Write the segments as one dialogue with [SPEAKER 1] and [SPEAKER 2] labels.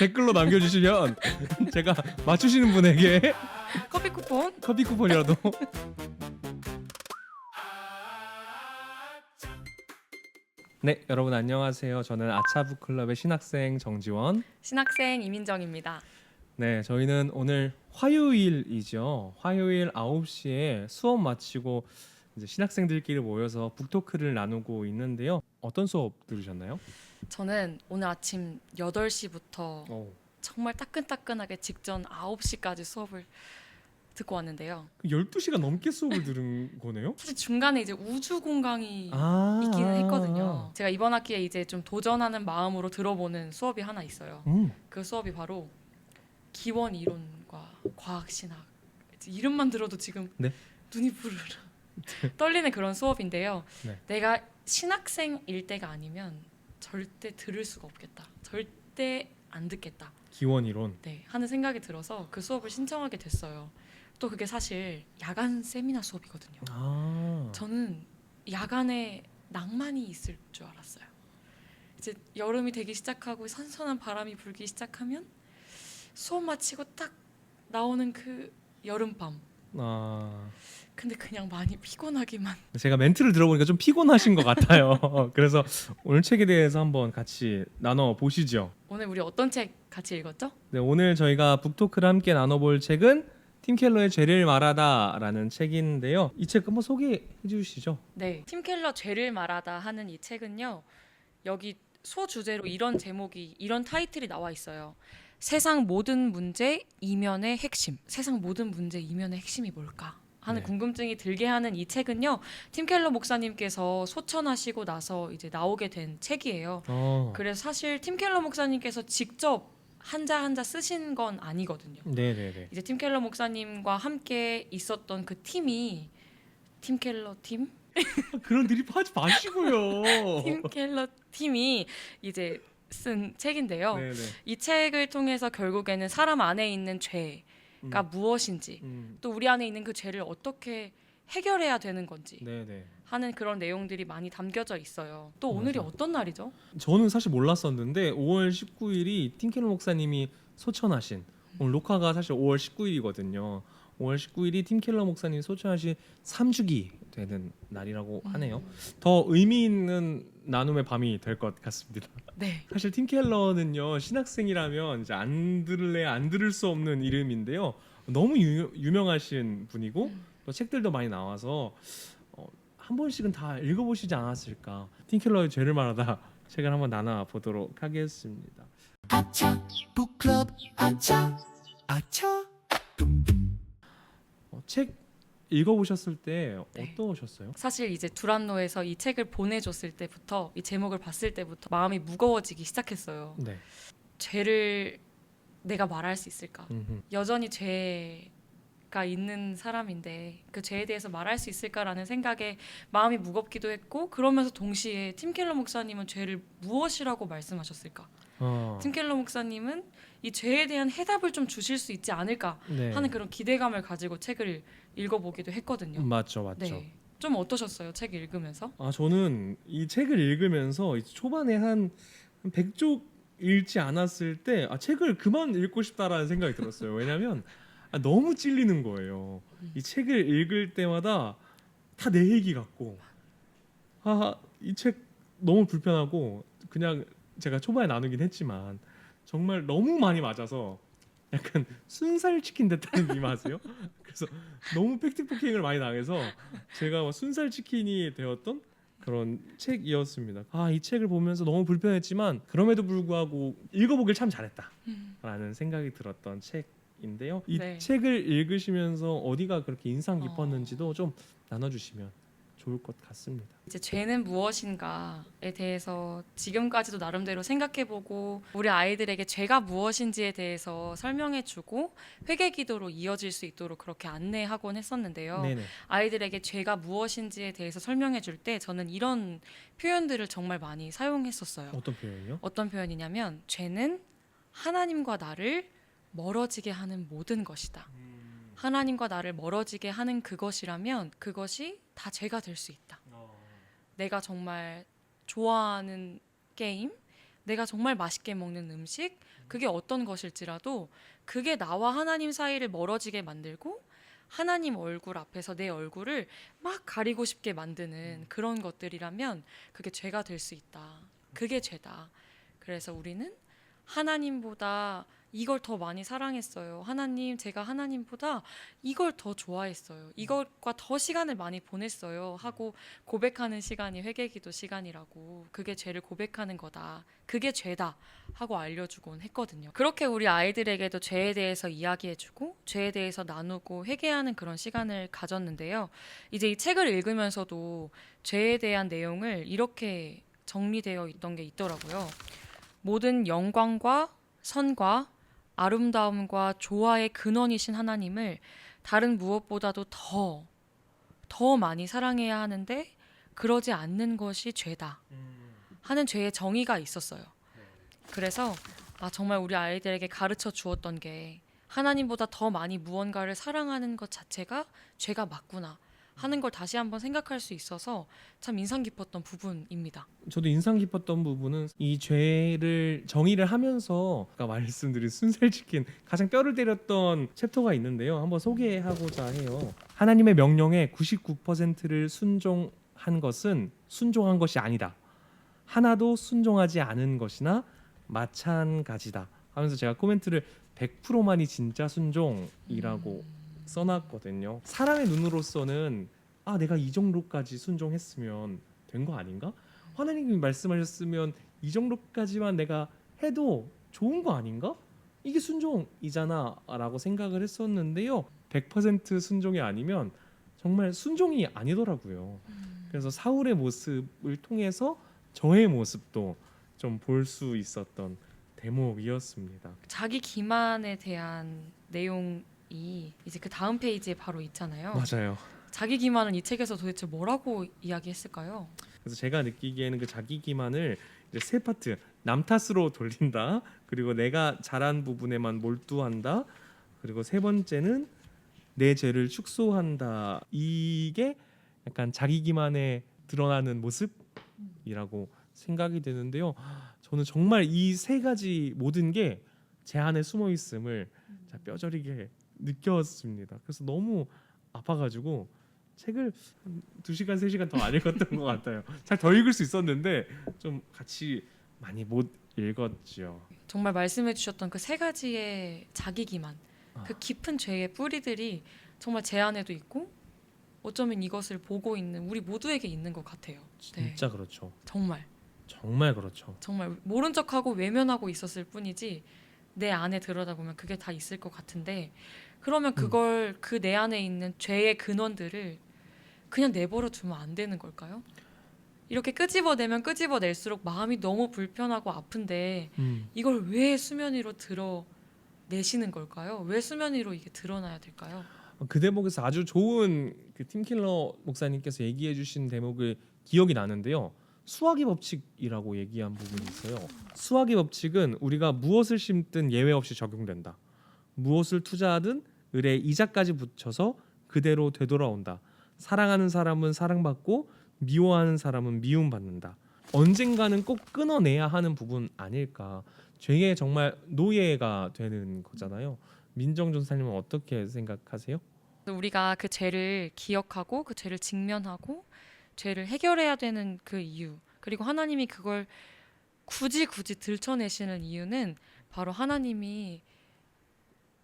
[SPEAKER 1] 댓글로 남겨주시면 제가 맞추시는 분에게
[SPEAKER 2] 커피 쿠폰.
[SPEAKER 1] 커피 쿠폰이라도. 네, 여러분 안녕하세요. 저는 아차북클럽의 신학생 정지원.
[SPEAKER 2] 신학생 이민정입니다.
[SPEAKER 1] 네, 저희는 오늘 화요일이죠. 화요일 9시에 수업 마치고 이제 신학생들끼리 모여서 북토크를 나누고 있는데요. 어떤 수업 들으셨나요?
[SPEAKER 2] 저는 오늘 아침 8시부터
[SPEAKER 1] 오.
[SPEAKER 2] 정말 따끈따끈하게 직전 9시까지 수업을 듣고 왔는데요.
[SPEAKER 1] 12시간 넘게 수업을 들은 거네요?
[SPEAKER 2] 사실 중간에 이제 우주 공강이
[SPEAKER 1] 아.
[SPEAKER 2] 있기는 했거든요. 제가 이번 학기에 이제 좀 도전하는 마음으로 들어보는 수업이 하나 있어요. 그 수업이 바로 기원 이론과 과학 신학. 이름만 들어도 지금
[SPEAKER 1] 네?
[SPEAKER 2] 눈이 부르르 떨리는 그런 수업인데요.
[SPEAKER 1] 네.
[SPEAKER 2] 내가 신학생일 때가 아니면 절대 들을 수가 없겠다. 절대 안 듣겠다.
[SPEAKER 1] 기원 이론.
[SPEAKER 2] 네, 하는 생각이 들어서 그 수업을 신청하게 됐어요. 또 그게 사실 야간 세미나 수업이거든요.
[SPEAKER 1] 아.
[SPEAKER 2] 저는 야간에 낭만이 있을 줄 알았어요. 이제 여름이 되기 시작하고 선선한 바람이 불기 시작하면 수업 마치고 딱 나오는 그 여름밤.
[SPEAKER 1] 아.
[SPEAKER 2] 근데 그냥 많이 피곤하기만.
[SPEAKER 1] 제가 멘트를 들어보니까 좀 피곤하신 것 같아요. 그래서 오늘 책에 대해서 한번 같이 나눠 보시죠.
[SPEAKER 2] 오늘 우리 어떤 책 같이 읽었죠?
[SPEAKER 1] 네, 오늘 저희가 북토크를 함께 나눠볼 책은 팀 켈러의 죄를 말하다라는 책인데요. 이 책 한번 소개해 주시죠.
[SPEAKER 2] 네, 팀 켈러 죄를 말하다 하는 이 책은요. 여기 소주제로 이런 타이틀이 나와 있어요. 세상 모든 문제 이면의 핵심. 세상 모든 문제 이면의 핵심이 뭘까? 하는
[SPEAKER 1] 네.
[SPEAKER 2] 궁금증이 들게 하는 이 책은요. 팀 켈러 목사님께서 소천하시고 나서 이제 나오게 된 책이에요. 그래서 사실 팀 켈러 목사님께서 직접 한자 한자 쓰신 건 아니거든요.
[SPEAKER 1] 네네네.
[SPEAKER 2] 이제 팀 켈러 목사님과 함께 있었던 그 팀이 팀 켈러 팀?
[SPEAKER 1] 그런 드립하지 마시고요.
[SPEAKER 2] 팀 켈러 팀이 이제 쓴 책인데요.
[SPEAKER 1] 네네.
[SPEAKER 2] 이 책을 통해서 결국에는 사람 안에 있는 죄가 무엇인지 또 우리 안에 있는 그 죄를 어떻게 해결해야 되는 건지
[SPEAKER 1] 네네.
[SPEAKER 2] 하는 그런 내용들이 많이 담겨져 있어요. 또 오늘이
[SPEAKER 1] 맞아.
[SPEAKER 2] 어떤 날이죠?
[SPEAKER 1] 저는 사실 몰랐었는데 5월 19일이 팀 켈러 목사님이 소천하신, 오늘 녹화가 사실 5월 19일이거든요. 5월 19일이 팀 켈러 목사님이 소천하신 3주기 되는 날이라고 하네요. 더 의미 있는 나눔의 밤이 될 것 같습니다.
[SPEAKER 2] 네.
[SPEAKER 1] 사실 팀 켈러는요, 신학생이라면 이제 안 들을래 안 들을 수 없는 이름인데요. 너무 유명하신 분이고 또 책들도 많이 나와서 한 번씩은 다 읽어보시지 않았을까. 팀 켈러의 죄를 말하다 책을 한번 나눠 보도록 하겠습니다.
[SPEAKER 3] 아차 북클럽 아차 아차.
[SPEAKER 1] 책 읽어보셨을 때
[SPEAKER 2] 네.
[SPEAKER 1] 어떠셨어요?
[SPEAKER 2] 사실 이제 두란노에서 이 책을 보내줬을 때부터 이 제목을 봤을 때부터 마음이 무거워지기 시작했어요.
[SPEAKER 1] 네.
[SPEAKER 2] 죄를 내가 말할 수 있을까?
[SPEAKER 1] 음흠.
[SPEAKER 2] 여전히 죄가 있는 사람인데 그 죄에 대해서 말할 수 있을까라는 생각에 마음이 무겁기도 했고, 그러면서 동시에 팀 켈러 목사님은 죄를 무엇이라고 말씀하셨을까? 팀 켈러 목사님은 이 죄에 대한 해답을 좀 주실 수 있지 않을까
[SPEAKER 1] 네.
[SPEAKER 2] 하는 그런 기대감을 가지고 책을 읽어보기도 했거든요.
[SPEAKER 1] 맞죠.
[SPEAKER 2] 네. 좀 어떠셨어요? 책 읽으면서?
[SPEAKER 1] 저는 이 책을 읽으면서 이제 초반에 한 100쪽 읽지 않았을 때 책을 그만 읽고 싶다라는 생각이 들었어요. 왜냐하면 너무 찔리는 거예요. 이 책을 읽을 때마다 다 내 얘기 같고, 이 책 너무 불편하고, 그냥 제가 초반에 나누긴 했지만 정말 너무 많이 맞아서 약간 순살 치킨 됐다는 님 아세요? 그래서 너무 팩트 폭행을 많이 당해서 제가 순살 치킨이 되었던 그런 책이었습니다. 이 책을 보면서 너무 불편했지만 그럼에도 불구하고 읽어보길 참 잘했다라는 생각이 들었던 책인데요. 이
[SPEAKER 2] 네.
[SPEAKER 1] 책을 읽으시면서 어디가 그렇게 인상 깊었는지도 좀 나눠주시면 좋을 것 같습니다.
[SPEAKER 2] 이제 죄는 무엇인가에 대해서 지금까지도 나름대로 생각해보고 우리 아이들에게 죄가 무엇인지에 대해서 설명해주고 회개기도로 이어질 수 있도록 그렇게 안내하곤 했었는데요.
[SPEAKER 1] 네네.
[SPEAKER 2] 아이들에게 죄가 무엇인지에 대해서 설명해줄 때 저는 이런 표현들을 정말 많이 사용했었어요.
[SPEAKER 1] 어떤 표현이요?
[SPEAKER 2] 어떤 표현이냐면 죄는 하나님과 나를 멀어지게 하는 모든 것이다. 하나님과 나를 멀어지게 하는 그것이라면 그것이 다 죄가 될 수 있다. 내가 정말 좋아하는 게임, 내가 정말 맛있게 먹는 음식, 그게 어떤 것일지라도 그게 나와 하나님 사이를 멀어지게 만들고 하나님 얼굴 앞에서 내 얼굴을 막 가리고 싶게 만드는 그런 것들이라면 그게 죄가 될 수 있다. 그게 죄다. 그래서 우리는 하나님보다 이걸 더 많이 사랑했어요. 하나님, 제가 하나님보다 이걸 더 좋아했어요. 이것과 더 시간을 많이 보냈어요. 하고 고백하는 시간이 회개기도 시간이라고. 그게 죄를 고백하는 거다. 그게 죄다. 하고 알려주곤 했거든요. 그렇게 우리 아이들에게도 죄에 대해서 이야기해주고 죄에 대해서 나누고 회개하는 그런 시간을 가졌는데요. 이제 이 책을 읽으면서도 죄에 대한 내용을 이렇게 정리되어 있던 게 있더라고요. 모든 영광과 선과 아름다움과 조화의 근원이신 하나님을 다른 무엇보다도 더 많이 사랑해야 하는데 그러지 않는 것이 죄다 하는 죄의 정의가 있었어요. 그래서 정말 우리 아이들에게 가르쳐 주었던 게 하나님보다 더 많이 무언가를 사랑하는 것 자체가 죄가 맞구나 하는 걸 다시 한번 생각할 수 있어서 참 인상 깊었던 부분입니다.
[SPEAKER 1] 저도 인상 깊었던 부분은 이 죄를 정의를 하면서 아까 말씀드린 순살 지킨 가장 뼈를 때렸던 챕터가 있는데요. 한번 소개하고자 해요. 하나님의 명령에 99%를 순종한 것은 순종한 것이 아니다. 하나도 순종하지 않은 것이나 마찬가지다. 하면서 제가 코멘트를 100%만이 진짜 순종이라고 써놨거든요. 사람의 눈으로서는 내가 이 정도까지 순종했으면 된 거 아닌가? 하나님이 말씀하셨으면 이 정도까지만 내가 해도 좋은 거 아닌가? 이게 순종이잖아 라고 생각을 했었는데요. 100% 순종이 아니면 정말 순종이 아니더라고요. 그래서 사울의 모습을 통해서 저의 모습도 좀 볼 수 있었던 대목이었습니다.
[SPEAKER 2] 자기 기만에 대한 내용이 이제 그 다음 페이지에 바로 있잖아요.
[SPEAKER 1] 맞아요.
[SPEAKER 2] 자기 기만은 이 책에서 도대체 뭐라고 이야기했을까요?
[SPEAKER 1] 그래서 제가 느끼기에는 그 자기 기만을 이제 세 파트, 남 탓으로 돌린다, 그리고 내가 잘한 부분에만 몰두한다, 그리고 세 번째는 내 죄를 축소한다. 이게 약간 자기 기만에 드러나는 모습이라고 생각이 되는데요. 저는 정말 이 세 가지 모든 게 제 안에 숨어 있음을 뼈저리게 느꼈습니다. 그래서 너무 아파가지고 책을 2시간, 3시간 더 안 읽었던 것 같아요. 잘 더 읽을 수 있었는데 좀 같이 많이 못 읽었죠.
[SPEAKER 2] 정말 말씀해 주셨던 그 세 가지의 자기 기만, 그 깊은 죄의 뿌리들이 정말 제 안에도 있고 어쩌면 이것을 보고 있는 우리 모두에게 있는 것 같아요.
[SPEAKER 1] 진짜 그렇죠.
[SPEAKER 2] 정말
[SPEAKER 1] 그렇죠.
[SPEAKER 2] 정말 모른 척하고 외면하고 있었을 뿐이지 내 안에 들여다보면 그게 다 있을 것 같은데 그러면 그걸 그 내 안에 있는 죄의 근원들을 그냥 내버려 두면 안 되는 걸까요? 이렇게 끄집어내면 끄집어낼수록 마음이 너무 불편하고 아픈데 이걸 왜 수면 위로 드러내시는 걸까요? 왜 수면 위로 이게 드러나야 될까요?
[SPEAKER 1] 그 대목에서 아주 좋은 그 팀킬러 목사님께서 얘기해 주신 대목을 기억이 나는데요. 수학의 법칙이라고 얘기한 부분이 있어요. 수학의 법칙은 우리가 무엇을 심든 예외 없이 적용된다. 무엇을 투자하든 을에 이자까지 붙여서 그대로 되돌아온다. 사랑하는 사람은 사랑받고 미워하는 사람은 미움받는다. 언젠가는 꼭 끊어내야 하는 부분 아닐까. 죄의 정말 노예가 되는 거잖아요. 민정 전사님은 어떻게 생각하세요?
[SPEAKER 2] 우리가 그 죄를 기억하고 그 죄를 직면하고 죄를 해결해야 되는 그 이유, 그리고 하나님이 그걸 굳이 들춰내시는 이유는 바로 하나님이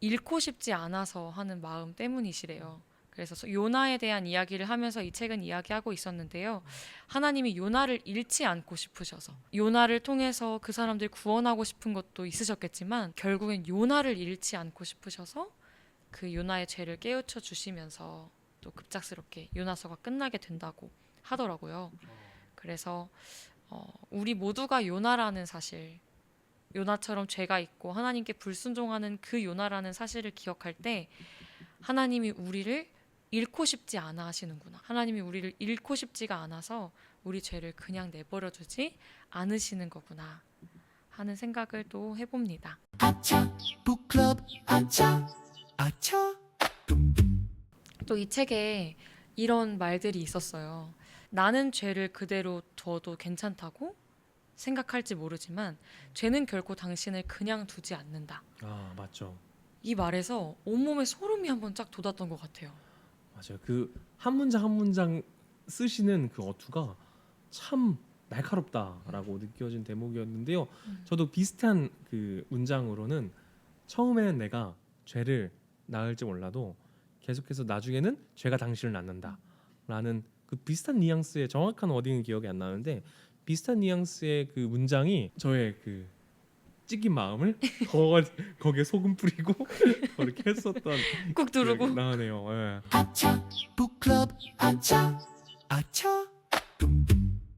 [SPEAKER 2] 잃고 싶지 않아서 하는 마음 때문이시래요. 그래서 요나에 대한 이야기를 하면서 이 책은 이야기하고 있었는데요. 하나님이 요나를 잃지 않고 싶으셔서 요나를 통해서 그 사람들 구원하고 싶은 것도 있으셨겠지만 결국엔 요나를 잃지 않고 싶으셔서 그 요나의 죄를 깨우쳐 주시면서 또 급작스럽게 요나서가 끝나게 된다고 하더라고요. 그래서 우리 모두가 요나라는 사실, 요나처럼 죄가 있고 하나님께 불순종하는 그 요나라는 사실을 기억할 때 하나님이 우리를 잃고 싶지 않아 하시는구나. 하나님이 우리를 잃고 싶지가 않아서 우리 죄를 그냥 내버려 두지 않으시는 거구나 하는 생각을 또 해봅니다.
[SPEAKER 3] 아차 북클럽 아차 아차
[SPEAKER 2] 또 이 책에 이런 말들이 있었어요. 나는 죄를 그대로 둬도 괜찮다고 생각할지 모르지만 죄는 결코 당신을 그냥 두지 않는다.
[SPEAKER 1] 아 맞죠.
[SPEAKER 2] 이 말에서 온몸에 소름이 한번 쫙 돋았던 것 같아요.
[SPEAKER 1] 맞아요. 그 한 문장 한 문장 쓰시는 그 어투가 참 날카롭다라고 느껴진 대목이었는데요. 저도 비슷한 그 문장으로는 처음에는 내가 죄를 낳을지 몰라도 계속해서 나중에는 죄가 당신을 낳는다라는 그 비슷한 뉘앙스의 정확한 워딩은 기억이 안 나는데 비슷한 뉘앙스의 그 문장이 저의 그 찢긴 마음을 거기에 소금 뿌리고 그렇게 했었던
[SPEAKER 2] 꾹
[SPEAKER 1] 기억이
[SPEAKER 2] 누르고
[SPEAKER 1] 나네요. 예.
[SPEAKER 3] 아차 북클럽 아차 아차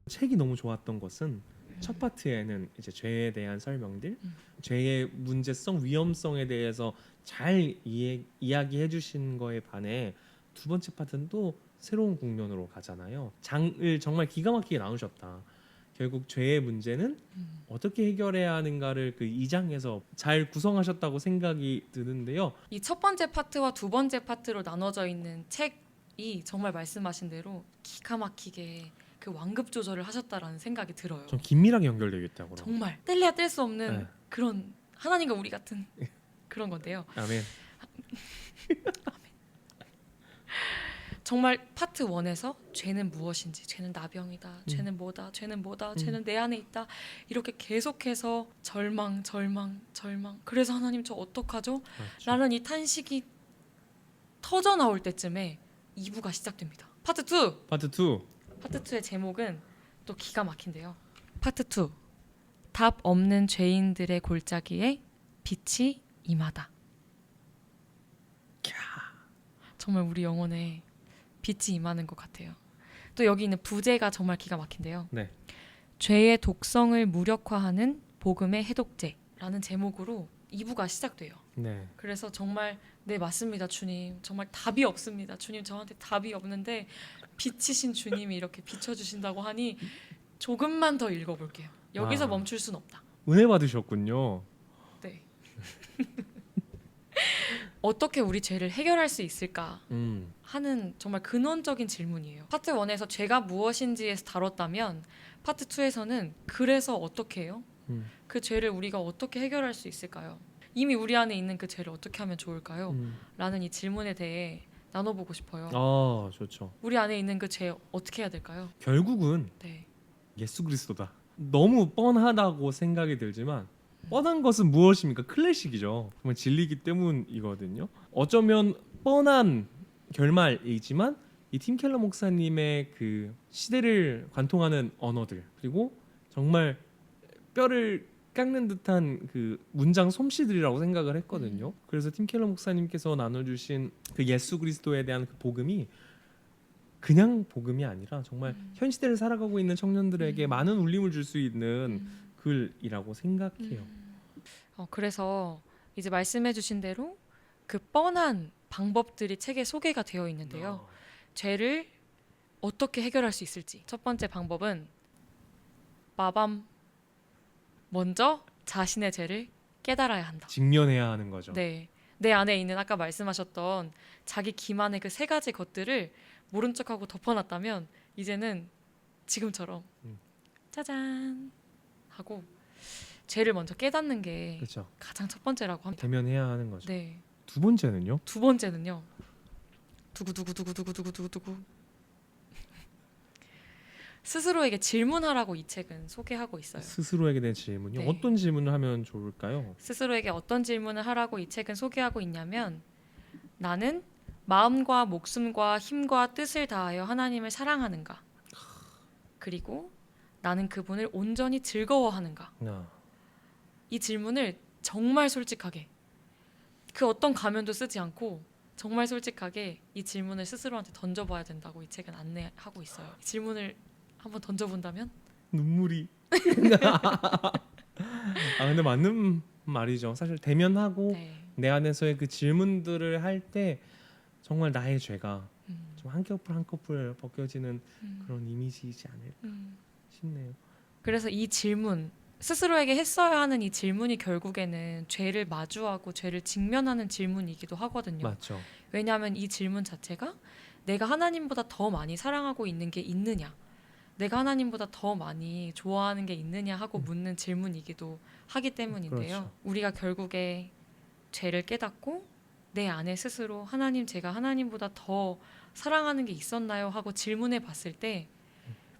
[SPEAKER 1] 책이 너무 좋았던 것은 첫 파트에는 이제 죄에 대한 설명들, 죄의 문제성, 위험성에 대해서 잘 이야기해 주신 거에 반해 두 번째 파트는 또 새로운 국면으로 가잖아요. 장을 정말 기가 막히게 나누셨다. 결국 죄의 문제는 어떻게 해결해야 하는가를 그 2장에서 잘 구성하셨다고 생각이 드는데요.
[SPEAKER 2] 이 첫 번째 파트와 두 번째 파트로 나눠져 있는 책이 정말 말씀하신 대로 기가 막히게 그 완급 조절을 하셨다라는 생각이 들어요.
[SPEAKER 1] 좀 긴밀하게 연결되어 있다고.
[SPEAKER 2] 정말 뗄래야 뗄 수 없는
[SPEAKER 1] 네.
[SPEAKER 2] 그런 하나님과 우리 같은 그런 건데요.
[SPEAKER 1] 아멘.
[SPEAKER 2] 정말 파트 1에서 죄는 무엇인지, 죄는 나병이다, 죄는 뭐다, 죄는 뭐다, 죄는 내 안에 있다 이렇게 계속해서 절망. 그래서 하나님 저 어떡하죠?
[SPEAKER 1] 그렇죠.
[SPEAKER 2] 라는 이 탄식이 터져 나올 때쯤에 2부가 시작됩니다. 파트 2.
[SPEAKER 1] 파트 2.
[SPEAKER 2] 파트 2의 제목은 또 기가 막힌데요. 파트 2. 답 없는 죄인들의 골짜기에 빛이 임하다. 정말 우리 영혼에 빛이 임하는 것 같아요. 또 여기 있는 부제가 정말 기가 막힌데요.
[SPEAKER 1] 네.
[SPEAKER 2] 죄의 독성을 무력화하는 복음의 해독제라는 제목으로 2부가 시작돼요.
[SPEAKER 1] 네.
[SPEAKER 2] 그래서 정말 네 맞습니다 주님, 정말 답이 없습니다 주님, 저한테 답이 없는데 빛이신 주님이 이렇게 비춰주신다고 하니 조금만 더 읽어볼게요. 여기서
[SPEAKER 1] 아.
[SPEAKER 2] 멈출 순 없다.
[SPEAKER 1] 은혜 받으셨군요.
[SPEAKER 2] 네. 어떻게 우리 죄를 해결할 수 있을까 하는 정말 근원적인 질문이에요. 파트 1에서 죄가 무엇인지에서 다뤘다면 파트 2에서는 그래서 어떻게 해요? 그 죄를 우리가 어떻게 해결할 수 있을까요? 이미 우리 안에 있는 그 죄를 어떻게 하면 좋을까요? 라는 이 질문에 대해 나눠보고 싶어요.
[SPEAKER 1] 아 좋죠.
[SPEAKER 2] 우리 안에 있는 그 죄 어떻게 해야 될까요?
[SPEAKER 1] 결국은
[SPEAKER 2] 네.
[SPEAKER 1] 예수 그리스도다. 너무 뻔하다고 생각이 들지만 뻔한 것은 무엇입니까? 클래식이죠. 정말 진리이기 때문이거든요. 어쩌면 뻔한 결말이지만 이 팀 켈러 목사님의 그 시대를 관통하는 언어들 그리고 정말 뼈를 깎는 듯한 그 문장 솜씨들이라고 생각을 했거든요. 그래서 팀 켈러 목사님께서 나눠주신 그 예수 그리스도에 대한 그 복음이 그냥 복음이 아니라 정말 현 시대를 살아가고 있는 청년들에게 많은 울림을 줄 수 있는 글이라고 생각해요.
[SPEAKER 2] 그래서 이제 말씀해주신 대로 그 뻔한 방법들이 책에 소개가 되어 있는데요. 죄를 어떻게 해결할 수 있을지. 첫 번째 방법은 마밤 먼저 자신의 죄를 깨달아야 한다.
[SPEAKER 1] 직면해야 하는 거죠.
[SPEAKER 2] 네, 내 안에 있는 아까 말씀하셨던 자기 기만의 그 세 가지 것들을 모른 척하고 덮어놨다면 이제는 지금처럼 짜잔 하고 죄를 먼저 깨닫는 게
[SPEAKER 1] 그렇죠.
[SPEAKER 2] 가장 첫 번째라고 합니다.
[SPEAKER 1] 대면해야 하는 거죠.
[SPEAKER 2] 네,
[SPEAKER 1] 두 번째는요?
[SPEAKER 2] 두 번째는요. 두구두구두구두구두구두구 스스로에게 질문하라고 이 책은 소개하고 있어요.
[SPEAKER 1] 스스로에게 대한 질문요.
[SPEAKER 2] 네.
[SPEAKER 1] 어떤 질문을 하면 좋을까요?
[SPEAKER 2] 스스로에게 어떤 질문을 하라고 이 책은 소개하고 있냐면 나는 마음과 목숨과 힘과 뜻을 다하여 하나님을 사랑하는가? 그리고 나는 그분을 온전히 즐거워하는가? 이 질문을 정말 솔직하게 그 어떤 가면도 쓰지 않고 정말 솔직하게 이 질문을 스스로한테 던져봐야 된다고 이 책은 안내하고 있어요. 이 질문을 한번 던져본다면?
[SPEAKER 1] 눈물이. 아 근데 맞는 말이죠. 사실 대면하고
[SPEAKER 2] 네.
[SPEAKER 1] 내 안에서의 그 질문들을 할 때 정말 나의 죄가 좀 한꺼풀 한꺼풀 벗겨지는 그런 이미지이지 않을까 싶네요.
[SPEAKER 2] 그래서 이 질문 스스로에게 했어야 하는 이 질문이 결국에는 죄를 마주하고 죄를 직면하는 질문이기도 하거든요.
[SPEAKER 1] 맞죠.
[SPEAKER 2] 왜냐하면 이 질문 자체가 내가 하나님보다 더 많이 사랑하고 있는 게 있느냐 내가 하나님보다 더 많이 좋아하는 게 있느냐 하고 묻는 질문이기도 하기 때문인데요.
[SPEAKER 1] 그렇죠.
[SPEAKER 2] 우리가 결국에 죄를 깨닫고 내 안에 스스로 하나님, 제가 하나님보다 더 사랑하는 게 있었나요? 하고 질문해 봤을 때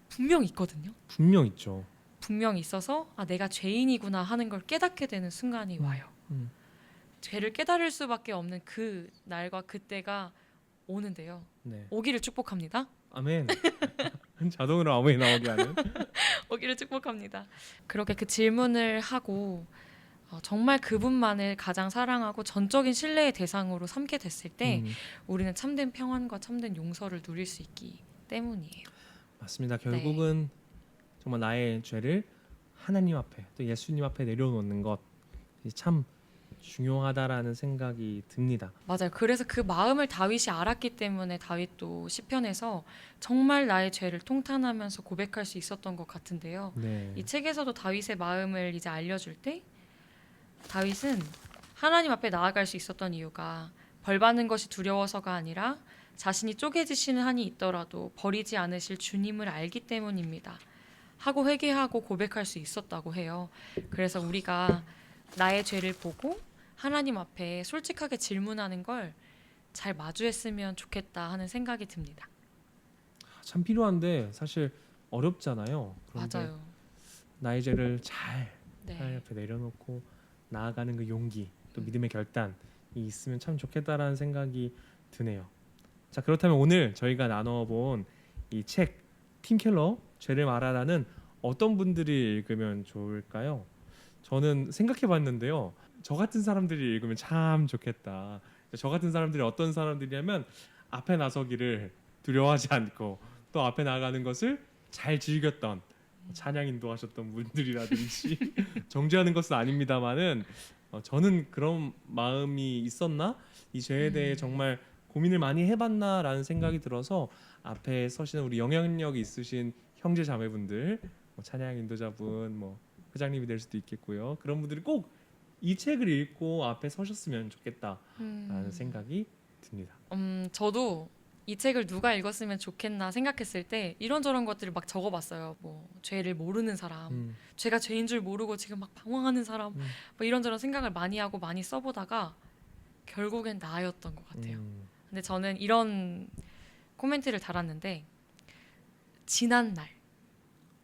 [SPEAKER 2] 분명 있거든요.
[SPEAKER 1] 분명 있죠.
[SPEAKER 2] 분명 있어서 아, 내가 죄인이구나 하는 걸 깨닫게 되는 순간이 와요.
[SPEAKER 1] 음.
[SPEAKER 2] 죄를 깨달을 수밖에 없는 그 날과 그때가 오는데요.
[SPEAKER 1] 네.
[SPEAKER 2] 오기를 축복합니다.
[SPEAKER 1] 아멘. 자동으로 아멘 나오게 하는.
[SPEAKER 2] 오기를 축복합니다. 그렇게 그 질문을 하고 정말 그분만을 가장 사랑하고 전적인 신뢰의 대상으로 삼게 됐을 때 우리는 참된 평안과 참된 용서를 누릴 수 있기 때문이에요.
[SPEAKER 1] 맞습니다. 결국은 정말 나의 죄를 하나님 앞에 또 예수님 앞에 내려놓는 것 참 중요하다라는 생각이 듭니다.
[SPEAKER 2] 맞아요. 그래서 그 마음을 다윗이 알았기 때문에 다윗도 시편에서 정말 나의 죄를 통탄하면서 고백할 수 있었던 것 같은데요.
[SPEAKER 1] 네.
[SPEAKER 2] 이 책에서도 다윗의 마음을 이제 알려줄 때 다윗은 하나님 앞에 나아갈 수 있었던 이유가 벌 받는 것이 두려워서가 아니라 자신이 쪼개지시는 한이 있더라도 버리지 않으실 주님을 알기 때문입니다. 하고 회개하고 고백할 수 있었다고 해요. 그래서 우리가 나의 죄를 보고 하나님 앞에 솔직하게 질문하는 걸 잘 마주했으면 좋겠다 하는 생각이 듭니다.
[SPEAKER 1] 참 필요한데 사실 어렵잖아요. 그런데
[SPEAKER 2] 맞아요.
[SPEAKER 1] 나의 죄를 잘 하나님
[SPEAKER 2] 네.
[SPEAKER 1] 앞에 내려놓고 나아가는 그 용기 또 믿음의 결단이 있으면 참 좋겠다라는 생각이 드네요. 자, 그렇다면 오늘 저희가 나눠본 이 책 팀켈러 죄를 말하라는 어떤 분들이 읽으면 좋을까요? 저는 생각해봤는데요. 저 같은 사람들이 읽으면 참 좋겠다. 저 같은 사람들이 어떤 사람들이냐면 앞에 나서기를 두려워하지 않고 또 앞에 나가는 것을 잘 즐겼던 찬양 인도하셨던 분들이라든지 정죄하는 것은 아닙니다만은 저는 그런 마음이 있었나? 이 죄에 대해 정말 고민을 많이 해봤나라는 생각이 들어서 앞에 서시는 우리 영향력 있으신 형제 자매분들, 찬양 인도자분, 회장님이 될 수도 있겠고요. 그런 분들이 꼭 이 책을 읽고 앞에 서셨으면 좋겠다라는 생각이 듭니다.
[SPEAKER 2] 저도 이 책을 누가 읽었으면 좋겠나 생각했을 때 이런저런 것들을 막 적어봤어요. 뭐 죄를 모르는 사람, 죄가 죄인 줄 모르고 지금 막 방황하는 사람, 뭐 이런저런 생각을 많이 하고 많이 써보다가 결국엔 나였던 것 같아요. 근데 저는 이런 코멘트를 달았는데 지난 날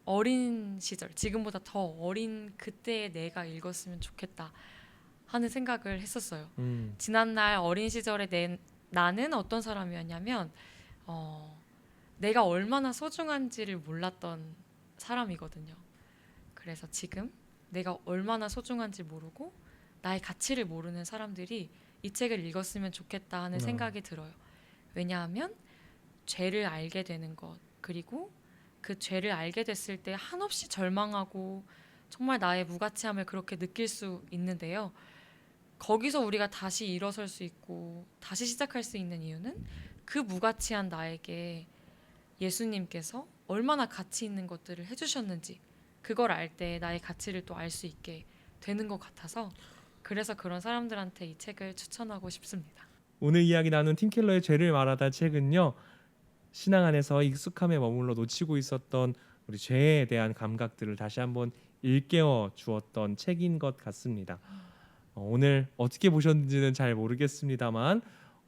[SPEAKER 2] 어린 시절, 지금보다 더 어린 그때의 내가 읽었으면 좋겠다 하는 생각을 했었어요. 지난 날 어린 시절의 나는 어떤 사람이었냐면 내가 얼마나 소중한지를 몰랐던 사람이거든요. 그래서 지금 내가 얼마나 소중한지 모르고 나의 가치를 모르는 사람들이 이 책을 읽었으면 좋겠다 하는 생각이 들어요. 왜냐하면 죄를 알게 되는 것, 그리고 그 죄를 알게 됐을 때 한없이 절망하고 정말 나의 무가치함을 그렇게 느낄 수 있는데요. 거기서 우리가 다시 일어설 수 있고 다시 시작할 수 있는 이유는 그 무가치한 나에게 예수님께서 얼마나 가치 있는 것들을 해주셨는지 그걸 알 때 나의 가치를 또 알 수 있게 되는 것 같아서 그래서 그런 사람들한테 이 책을 추천하고 싶습니다.
[SPEAKER 1] 오늘 이야기 나눈 팀켈러의 죄를 말하다 책은요. 신앙 안에서 익숙함에 머물러 놓치고 있었던 우리 죄에 대한 감각들을 다시 한번 일깨워 주었던 책인 것 같습니다. 오늘 어떻게 보셨는지는 잘 모르겠습니다만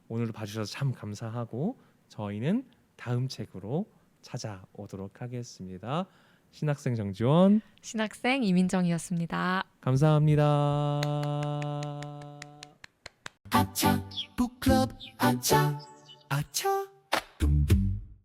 [SPEAKER 1] 오늘도 봐주셔서 참 감사하고 저희는 다음 책으로 찾아오도록 하겠습니다. 신학생 정지원
[SPEAKER 2] 신학생 이민정이었습니다.
[SPEAKER 1] 감사합니다.
[SPEAKER 3] 아차 북클럽 아차 아차